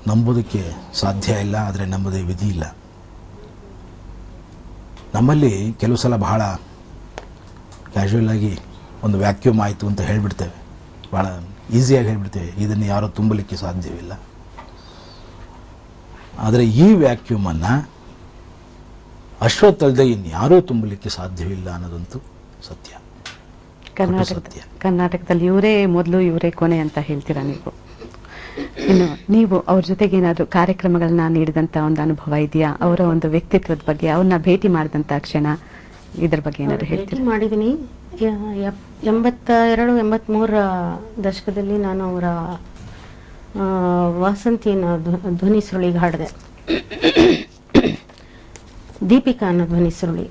ನಂಬೋದಕ್ಕೆ ಸಾಧ್ಯ ಇಲ್ಲ, ಆದರೆ ನಂಬದೇ ವಿಧಿ ಇಲ್ಲ. ನಮ್ಮಲ್ಲಿ ಕೆಲವು ಸಲ ಬಹಳ ಕ್ಯಾಶುವಲ್ ಆಗಿ ಒಂದು ವ್ಯಾಕ್ಯೂಮ್ ಆಯಿತು ಅಂತ ಹೇಳಿಬಿಡ್ತೇವೆ, ಭಾಳ ಈಸಿಯಾಗಿ ಹೇಳಿಬಿಡ್ತೇವೆ, ಇದನ್ನು ಯಾರೂ ತುಂಬಲಿಕ್ಕೆ ಸಾಧ್ಯವಿಲ್ಲ. ಆದರೆ ಈ ವ್ಯಾಕ್ಯೂಮನ್ನು ಅಶ್ವತ್ಥಲ್ದೆ ಇನ್ಯಾರೂ ತುಂಬಲಿಕ್ಕೆ ಸಾಧ್ಯವಿಲ್ಲ ಅನ್ನೋದಂತೂ ಸತ್ಯ. ಕರ್ನಾಟಕದಲ್ಲಿ ಇವರೇ ಮೊದಲು ಇವರೇ ಕೊನೆ ಅಂತ ಹೇಳ್ತೀರಾ ನೀವು. ಇನ್ನು ನೀವು ಅವ್ರ ಜೊತೆಗೆ ಏನಾದರೂ ಕಾರ್ಯಕ್ರಮಗಳನ್ನ ನೀಡಿದಂತ ಒಂದು ಅನುಭವ ಇದೆಯಾ? ಅವರ ಒಂದು ವ್ಯಕ್ತಿತ್ವದ ಬಗ್ಗೆ, ಅವ್ರನ್ನ ಭೇಟಿ ಮಾಡಿದಂತ ಕ್ಷಣ, ಇದ್ರ ಬಗ್ಗೆ ಏನಾದ್ರು ಹೇಳ್ತೀರಾ? ಮಾಡಿದ್ದೀನಿ. 82-83 ದಶಕದಲ್ಲಿ ನಾನು ಅವರ ವಾಸಂತಿಯನ್ನು ಧ್ವನಿ ಸುರುಳಿಗೆ ಹಾಡಿದೆ. ದೀಪಿಕಾ ಅನ್ನೋ ಧ್ವನಿ ಸುರುಳಿ.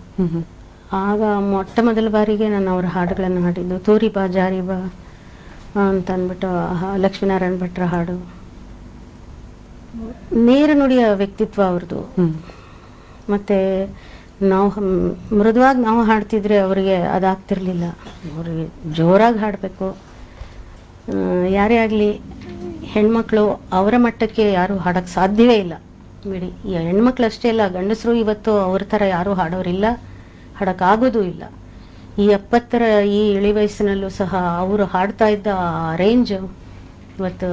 ಆಗ ಮೊಟ್ಟ ಮೊದಲ ಬಾರಿಗೆ ನಾನು ಅವರ ಹಾಡುಗಳನ್ನು ಹಾಡಿದ್ದು. ತೂರಿ ಬಾ ಜಾರಿ ಬಾ ಅಂತ ಅಂದ್ಬಿಟ್ಟು ಲಕ್ಷ್ಮೀನಾರಾಯಣ ಭಟ್ರ ಹಾಡು. ನೇರ ನುಡಿಯ ವ್ಯಕ್ತಿತ್ವ ಅವ್ರದ್ದು. ಮತ್ತೆ ನಾವು ಮೃದುವಾಗಿ ನಾವು ಹಾಡ್ತಿದ್ರೆ ಅವರಿಗೆ ಅದಾಗ್ತಿರ್ಲಿಲ್ಲ. ಅವ್ರಿಗೆ ಜೋರಾಗಿ ಹಾಡಬೇಕು. ಯಾರೇ ಆಗಲಿ ಹೆಣ್ಮಕ್ಳು ಅವರ ಮಟ್ಟಕ್ಕೆ ಯಾರು ಹಾಡಕ್ಕೆ ಸಾಧ್ಯವೇ ಇಲ್ಲ ಬಿಡಿ. ಈ ಹೆಣ್ಮಕ್ಳು ಅಷ್ಟೇ ಅಲ್ಲ, ಗಂಡಸರು ಇವತ್ತು ಅವ್ರ ಥರ ಯಾರು ಹಾಡೋರಿಲ್ಲ, ಹಾಡೋಕ್ಕಾಗೋದು ಇಲ್ಲ. ಈ 70ರ ಈ ಇಳಿ ವಯಸ್ಸಿನಲ್ಲೂ ಸಹ ಅವರು ಹಾಡ್ತಾ ಇದ್ದ ರೇಂಜ್ ಇವತ್ತು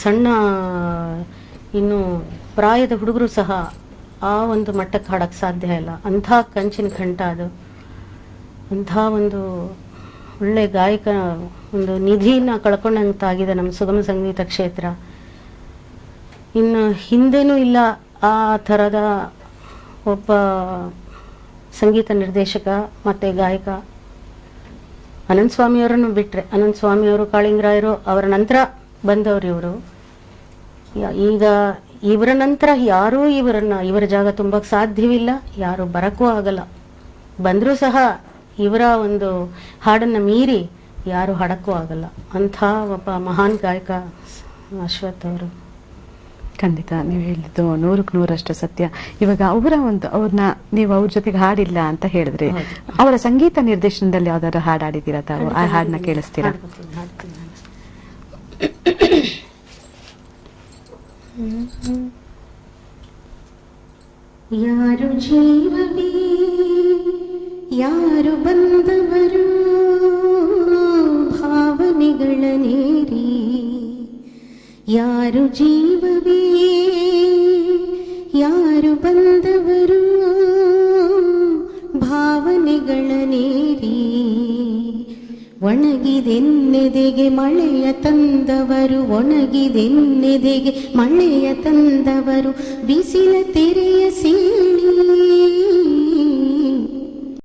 ಸಣ್ಣ ಇನ್ನು ಪ್ರಾಯದ ಹುಡುಗರು ಸಹ ಆ ಒಂದು ಮಟ್ಟಕ್ಕೆ ಹಾಡಕ್ಕೆ ಸಾಧ್ಯ ಇಲ್ಲ. ಅಂಥ ಕಂಚಿನ ಕಂಠ ಅದು. ಅಂಥ ಒಂದು ಒಳ್ಳೆ ಗಾಯಕ ಒಂದು ನಿಧಿನ ಕಳ್ಕೊಂಡಂತಾಗಿದೆ ನಮ್ಮ ಸುಗಮ ಸಂಗೀತ ಕ್ಷೇತ್ರ. ಇನ್ನು ಹಿಂದೆನೂ ಇಲ್ಲ ಆ ಥರದ ಒಬ್ಬ ಸಂಗೀತ ನಿರ್ದೇಶಕ ಮತ್ತು ಗಾಯಕ. ಅನಂತ ಸ್ವಾಮಿಯವರನ್ನು ಬಿಟ್ಟರೆ, ಅನಂತ ಸ್ವಾಮಿಯವರು, ಕಾಳಿಂಗರಾಯರು ಅವರ ನಂತರ ಬಂದವರು ಇವರು. ಈಗ ಇವರ ನಂತರ ಯಾರೂ ಇವರ ಜಾಗ ತುಂಬಕ್ಕೆ ಸಾಧ್ಯವಿಲ್ಲ, ಯಾರು ಬರಕ್ಕೂ ಆಗಲ್ಲ. ಬಂದರೂ ಸಹ ಇವರ ಒಂದು ಹಾಡನ್ನು ಮೀರಿ ಯಾರು ಹಾಡಕ್ಕೂ ಆಗಲ್ಲ. ಅಂಥ ಒಬ್ಬ ಮಹಾನ್ ಗಾಯಕ ಅಶ್ವಥ್ ಅವರು. ಖಂಡಿತ ನೀವು ಹೇಳಿದ್ದು 100% ಸತ್ಯ. ಇವಾಗ ಅವ್ರನ್ನ ನೀವು ಅವ್ರ ಜೊತೆಗೆ ಹಾಡಿಲ್ಲ ಅಂತ ಹೇಳಿದ್ರಿ, ಅವರ ಸಂಗೀತ ನಿರ್ದೇಶನದಲ್ಲಿ ಯಾವ್ದಾದ್ರು ಹಾಡು ಹಾಡಿದ್ದೀರಾ ತಾವು? ಆ ಹಾಡನ್ನ ಕೇಳಿಸ್ತೀರಾ? ಯಾರು ಜೀವವೇ ಯಾರು ಬಂದವರು ಭಾವನೆಗಳ ನೇರಿ, ಯಾರು ಜೀವವೇ ಯಾರು ಬಂದವರು ಭಾವನೆಗಳ ನೇರಿ, ಒಣಗಿದೆನ್ನೆದೆಗೆ ಮಳೆಯ ತಂದವರು, ಒಣಗಿದೆನ್ನೆದೆಗೆ ಮಳೆಯ ತಂದವರು, ಬಿಸಿಲ ತೆರೆಯ